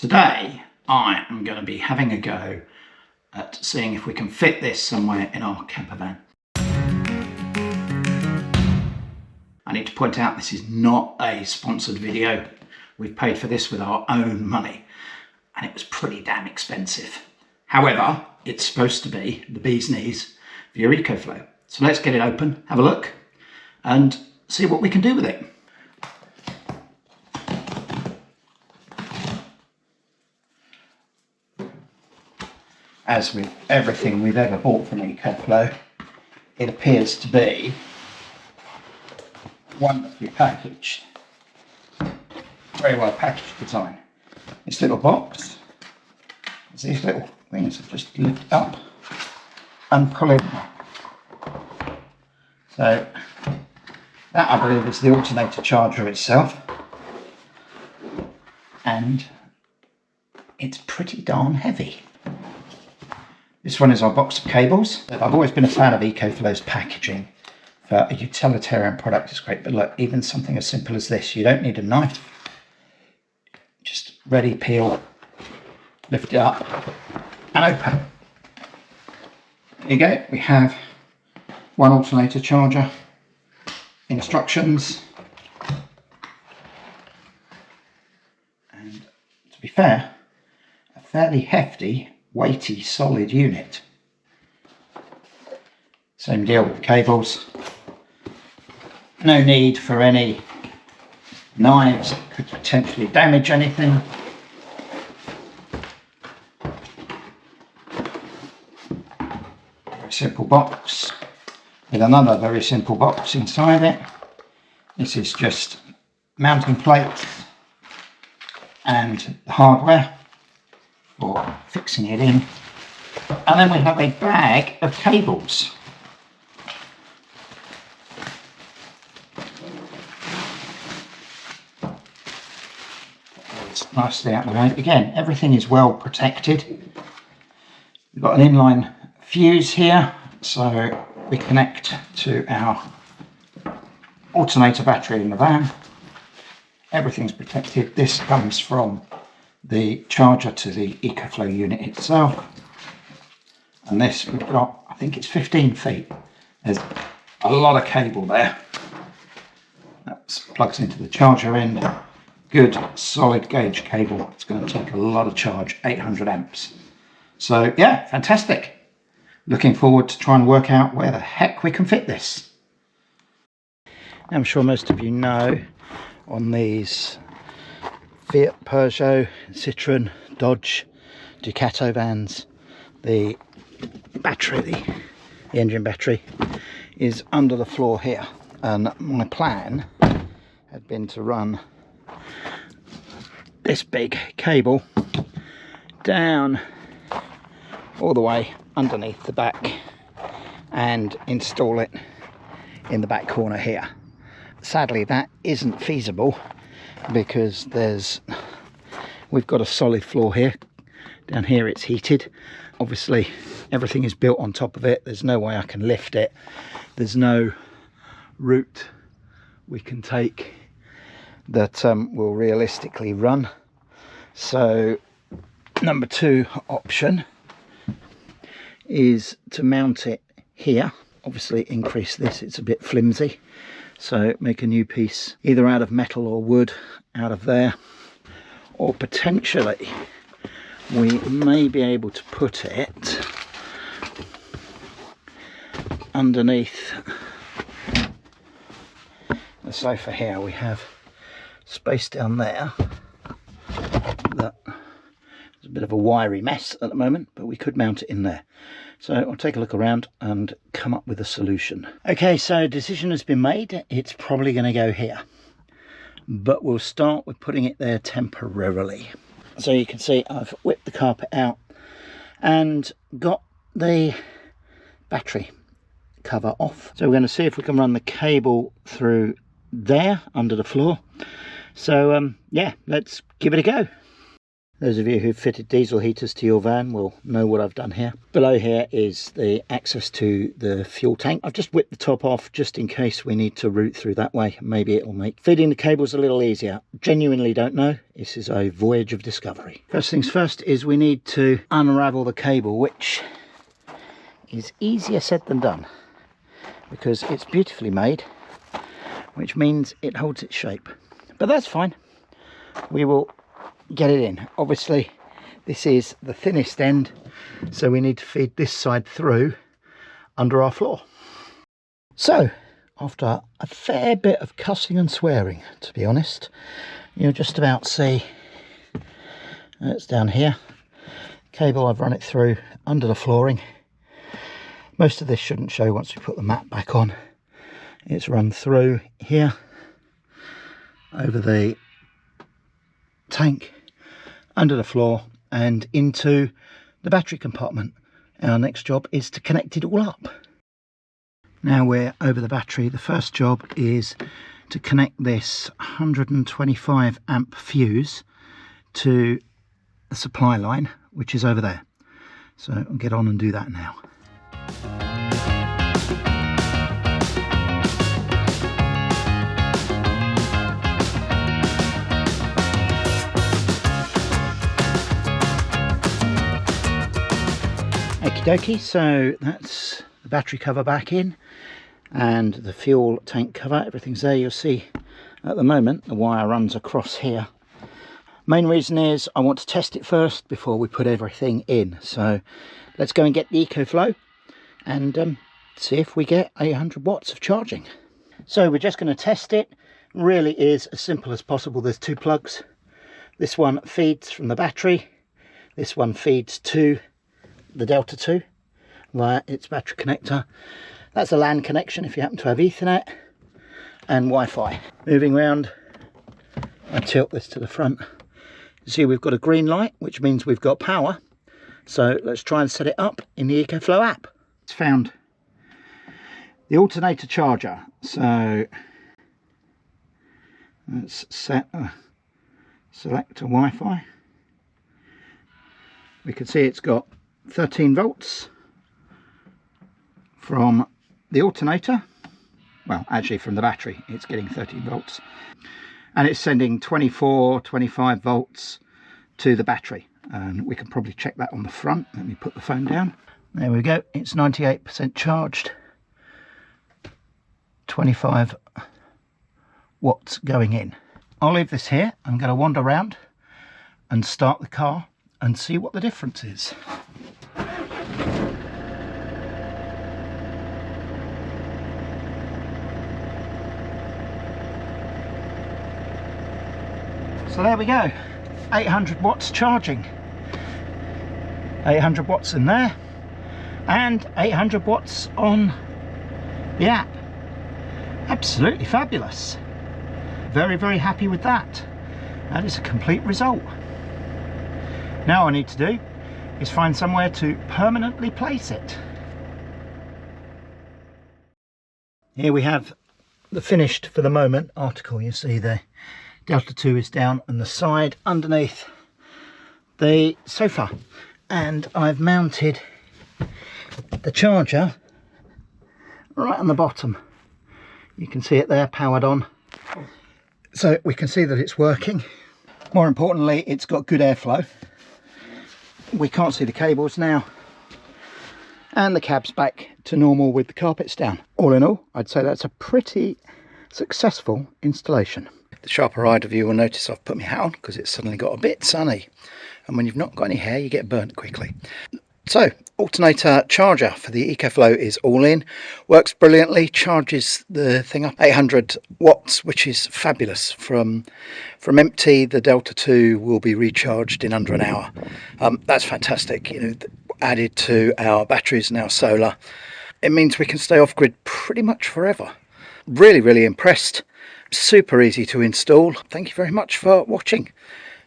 Today I am going to be having a go at seeing if we can fit this somewhere in our camper van. I need to point out this is not a sponsored video. We've paid for this with our own money and it was pretty damn expensive. However, it's supposed to be the bee's knees for your EcoFlow. So let's get it open, have a look and see what we can do with it. As with everything we've ever bought from EcoFlow, it appears to be wonderfully packaged. Very well packaged design. This little box, these little things that just lift up and pull it. So that I believe is the alternator charger itself, and it's pretty darn heavy. This one is our box of cables. I've always been a fan of EcoFlow's packaging. For a utilitarian product, it's great, but look, even something as simple as this, you don't need a knife. Just ready, peel, lift it up and open. There you go, we have one alternator charger, instructions, and to be fair, a fairly hefty, weighty, solid unit. Same deal with cables. No need for any knives that could potentially damage anything. Very simple box with another very simple box inside it. This is just mounting plates and the hardware for fixing it in. And then we have a bag of cables. Nicely out of the way. Again, everything is well protected. We've got an inline fuse here, so we connect to our alternator battery in the van. Everything's protected. This comes from the charger to the EcoFlow unit itself. And this we've got, I think it's 15 feet. There's a lot of cable there. That plugs into the charger end. Good solid gauge cable. It's going to take a lot of charge, 800 amps. So yeah, fantastic. Looking forward to trying to work out where the heck we can fit this. I'm sure most of you know, on these Fiat, Peugeot, Citroën, Dodge, Ducato vans, the battery, the engine battery is under the floor here. And my plan had been to run this big cable down all the way underneath the back and install it in the back corner here. Sadly, that isn't feasible because we've got a solid floor here. Down here it's heated. Obviously everything is built on top of it. There's no way I can lift it. There's no route we can take that will realistically run. So number two option is to mount it here. Obviously increase this, it's a bit flimsy, so make a new piece either out of metal or wood out of there, or potentially we may be able to put it underneath the sofa here. We have space down there that is a bit of a wiry mess at the moment, but we could mount it in there. So I'll take a look around and come up with a solution. Okay, so decision has been made. It's probably going to go here, but we'll start with putting it there temporarily. So you can see I've whipped the carpet out and got the battery cover off. So we're going to see if we can run the cable through there under the floor. So yeah, let's give it a go. Those of you who've fitted diesel heaters to your van will know what I've done here. Below here is the access to the fuel tank. I've just whipped the top off just in case we need to route through that way. Maybe it'll make feeding the cables a little easier. Genuinely don't know. This is a voyage of discovery. First things first is we need to unravel the cable, which is easier said than done because it's beautifully made, which means it holds its shape. But that's fine. We will get it in. Obviously this is the thinnest end, so we need to feed this side through under our floor. So after a fair bit of cussing and swearing, to be honest, you'll just about see it's down here. Cable, I've run it through under the flooring. Most of this shouldn't show once we put the mat back on. It's run through here over the tank, under the floor and into the battery compartment. Our next job is to connect it all up. Now we're over the battery, the first job is to connect this 125 amp fuse to the supply line, which is over there. So I'll get on and do that now. Okie dokie, so that's the battery cover back in and the fuel tank cover, everything's there. You'll see at the moment the wire runs across here. Main reason is I want to test it first before we put everything in. So let's go and get the EcoFlow and see if we get 800 watts of charging. So we're just going to test it. Really is as simple as possible. There's two plugs. This one feeds from the battery. This one feeds to the Delta 2 via its battery connector. That's a LAN connection if you happen to have Ethernet, and Wi-Fi. Moving round, I tilt this to the front. You see we've got a green light, which means we've got power. So let's try and set it up in the EcoFlow app. It's found the alternator charger. So let's select a Wi-Fi. We can see it's got 13 volts from the alternator. Well, actually from the battery it's getting 13 volts, and it's sending 25 volts to the battery, and we can probably check that on the front. Let me put the phone down. There we go, it's 98% charged, 25 watts going in. I'll leave this here. I'm going to wander around and start the car and see what the difference is. So there we go, 800 watts charging. 800 watts in there and 800 watts on the app. Absolutely fabulous. Very, very happy with that. That is a complete result. Now all I need to do is find somewhere to permanently place it. Here we have the finished, for the moment, article. You see the Delta 2 is down on the side underneath the sofa, and I've mounted the charger right on the bottom. You can see it there, powered on, so we can see that it's working. More importantly, it's got good airflow. We can't see the cables now, and the cab's back to normal with the carpets down. All in all, I'd say that's a pretty successful installation. The sharper-eyed of you will notice I've put my hat on because it's suddenly got a bit sunny, and when you've not got any hair you get burnt quickly. So, alternator charger for the EcoFlow is all in, works brilliantly, charges the thing up 800 watts, which is fabulous. From empty, the Delta 2 will be recharged in under an hour. That's fantastic. You know, added to our batteries and our solar, it means we can stay off grid pretty much forever. Really, really impressed. Super easy to install. Thank you very much for watching.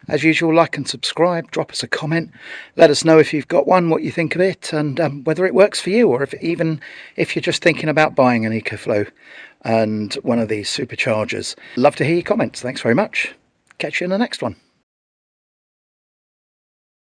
As usual, like and subscribe, drop us a comment, let us know if you've got one, what you think of it, and whether it works for you, or if you're just thinking about buying an EcoFlow and one of these superchargers. Love to hear your comments. Thanks very much. Catch you in the next one.